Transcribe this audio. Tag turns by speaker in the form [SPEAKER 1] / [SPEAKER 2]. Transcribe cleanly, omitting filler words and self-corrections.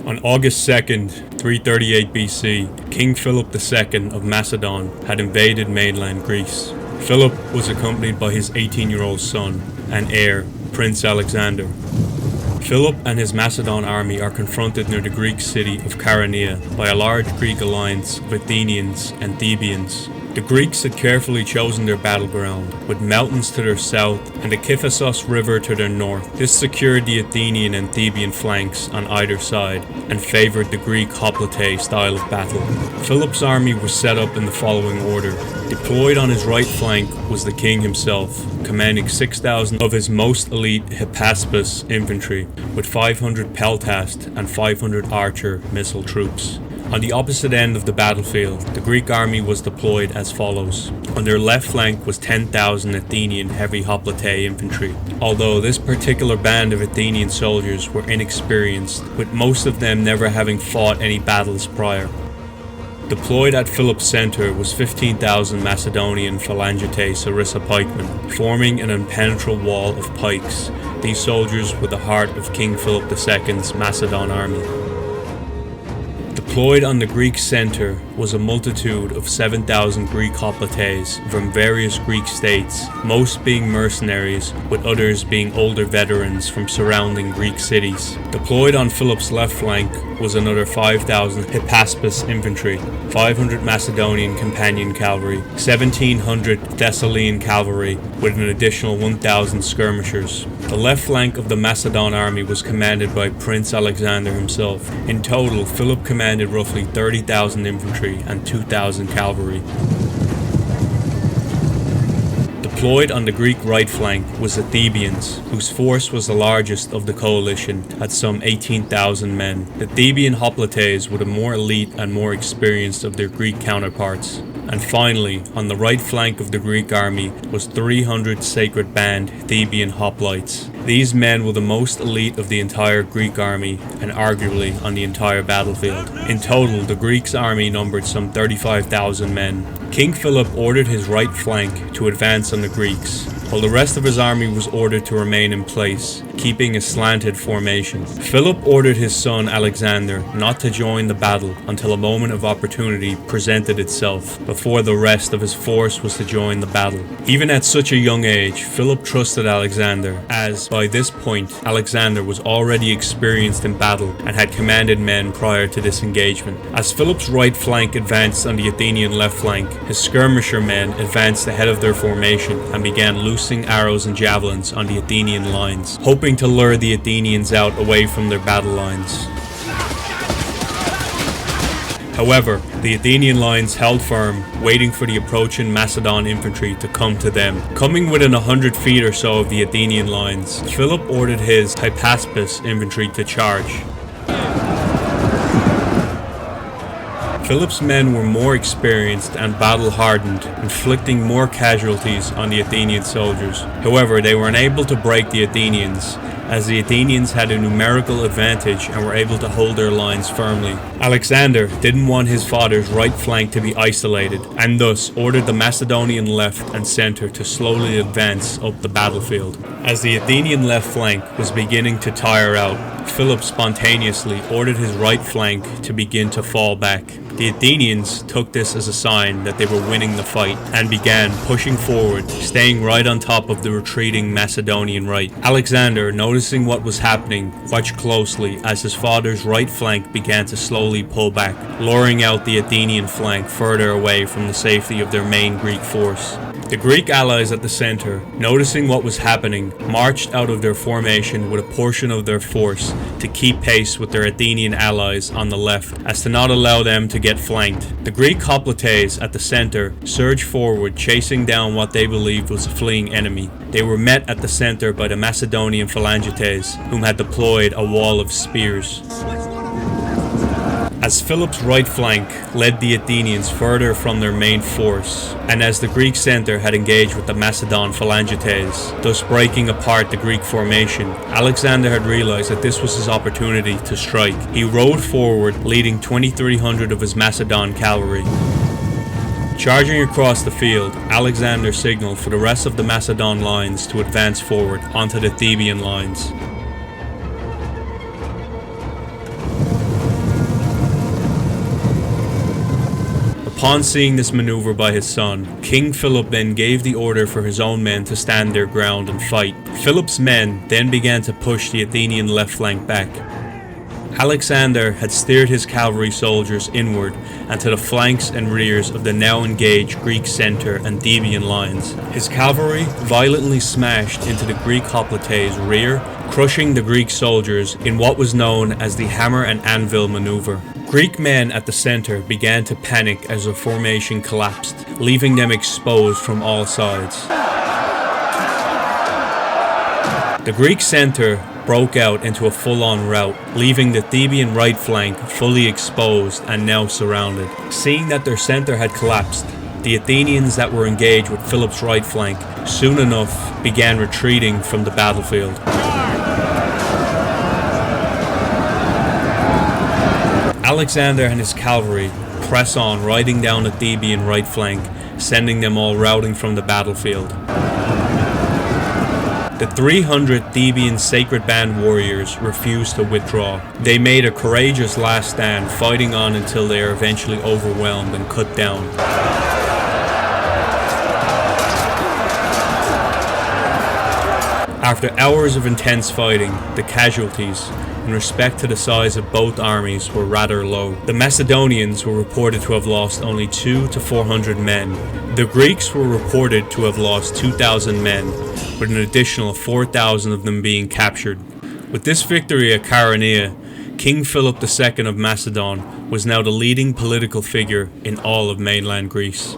[SPEAKER 1] On August 2nd, 338 BC, King Philip II of Macedon had invaded mainland Greece. Philip was accompanied by his 18-year-old son and heir, Prince Alexander. Philip and his Macedon army are confronted near the Greek city of Chaeronea by a large Greek alliance of Athenians and Thebans. The Greeks had carefully chosen their battleground, with mountains to their south and the Kiphasos River to their north. This secured the Athenian and Theban flanks on either side, and favoured the Greek hoplite style of battle. Philip's army was set up in the following order. Deployed on his right flank was the king himself, commanding 6,000 of his most elite Hippaspus infantry, with 500 peltast and 500 archer missile troops. On the opposite end of the battlefield, the Greek army was deployed as follows. On their left flank was 10,000 Athenian heavy hoplite infantry. Although this particular band of Athenian soldiers were inexperienced, with most of them never having fought any battles prior. Deployed at Philip's centre was 15,000 Macedonian phalangite sarissa pikemen, forming an impenetrable wall of pikes. These soldiers were the heart of King Philip II's Macedon army. Deployed on the Greek centre was a multitude of 7,000 Greek hoplites from various Greek states, most being mercenaries, with others being older veterans from surrounding Greek cities. Deployed on Philip's left flank was another 5,000 Hippaspus infantry, 500 Macedonian companion cavalry, 1,700 Thessalian cavalry, with an additional 1,000 skirmishers. The left flank of the Macedon army was commanded by Prince Alexander himself. In total, Philip commanded roughly 30,000 infantry and 2,000 cavalry. Deployed on the Greek right flank was the Thebans, whose force was the largest of the coalition at some 18,000 men. The Theban hoplites were the more elite and more experienced of their Greek counterparts. And finally, on the right flank of the Greek army was 300 sacred band Theban hoplites. These men were the most elite of the entire Greek army and arguably on the entire battlefield. In total, the Greeks' army numbered some 35,000 men. King Philip ordered his right flank to advance on the Greeks, while the rest of his army was ordered to remain in place, keeping a slanted formation. Philip ordered his son Alexander not to join the battle until a moment of opportunity presented itself, before the rest of his force was to join the battle. Even at such a young age, Philip trusted Alexander, as by this point Alexander was already experienced in battle and had commanded men prior to this engagement. As Philip's right flank advanced on the Athenian left flank, his skirmisher men advanced ahead of their formation and began loosing arrows and javelins on the Athenian lines, hoping to lure the Athenians out away from their battle lines. However, the Athenian lines held firm, waiting for the approaching Macedon infantry to come to them. Coming within 100 feet or so of the Athenian lines, Philip ordered his Hippaspus infantry to charge. Philip's men were more experienced and battle-hardened, inflicting more casualties on the Athenian soldiers. However, they were unable to break the Athenians, as the Athenians had a numerical advantage and were able to hold their lines firmly. Alexander didn't want his father's right flank to be isolated, and thus ordered the Macedonian left and center to slowly advance up the battlefield. As the Athenian left flank was beginning to tire out, Philip spontaneously ordered his right flank to begin to fall back. The Athenians took this as a sign that they were winning the fight and began pushing forward, staying right on top of the retreating Macedonian right. Alexander, noticing what was happening, watched closely as his father's right flank began to slowly pull back, luring out the Athenian flank further away from the safety of their main Greek force. The Greek allies at the center, noticing what was happening, marched out of their formation with a portion of their force to keep pace with their Athenian allies on the left, as to not allow them to get flanked. The Greek hoplites at the center surged forward, chasing down what they believed was a fleeing enemy. They were met at the center by the Macedonian phalangites, whom had deployed a wall of spears. As Philip's right flank led the Athenians further from their main force, and as the Greek center had engaged with the Macedon phalangites, thus breaking apart the Greek formation, Alexander had realized that this was his opportunity to strike. He rode forward, leading 2,300 of his Macedon cavalry. Charging across the field, Alexander signaled for the rest of the Macedon lines to advance forward onto the Theban lines. Upon seeing this maneuver by his son, King Philip then gave the order for his own men to stand their ground and fight. Philip's men then began to push the Athenian left flank back. Alexander had steered his cavalry soldiers inward and to the flanks and rears of the now engaged Greek centre and Theban lines. His cavalry violently smashed into the Greek hoplites' rear, crushing the Greek soldiers in what was known as the hammer and anvil maneuver. Greek men at the centre began to panic as the formation collapsed, leaving them exposed from all sides. The Greek centre broke out into a full-on rout, leaving the Theban right flank fully exposed and now surrounded. Seeing that their centre had collapsed, the Athenians that were engaged with Philip's right flank soon enough began retreating from the battlefield. Alexander and his cavalry press on, riding down the Theban right flank, sending them all routing from the battlefield. The 300 Theban Sacred Band warriors refused to withdraw. They made a courageous last stand, fighting on until they are eventually overwhelmed and cut down. After hours of intense fighting, the casualties, in respect to the size of both armies, were rather low. The Macedonians were reported to have lost only 200 to 400 men. The Greeks were reported to have lost 2,000 men, with an additional 4,000 of them being captured. With this victory at Chaeronea, King Philip II of Macedon was now the leading political figure in all of mainland Greece.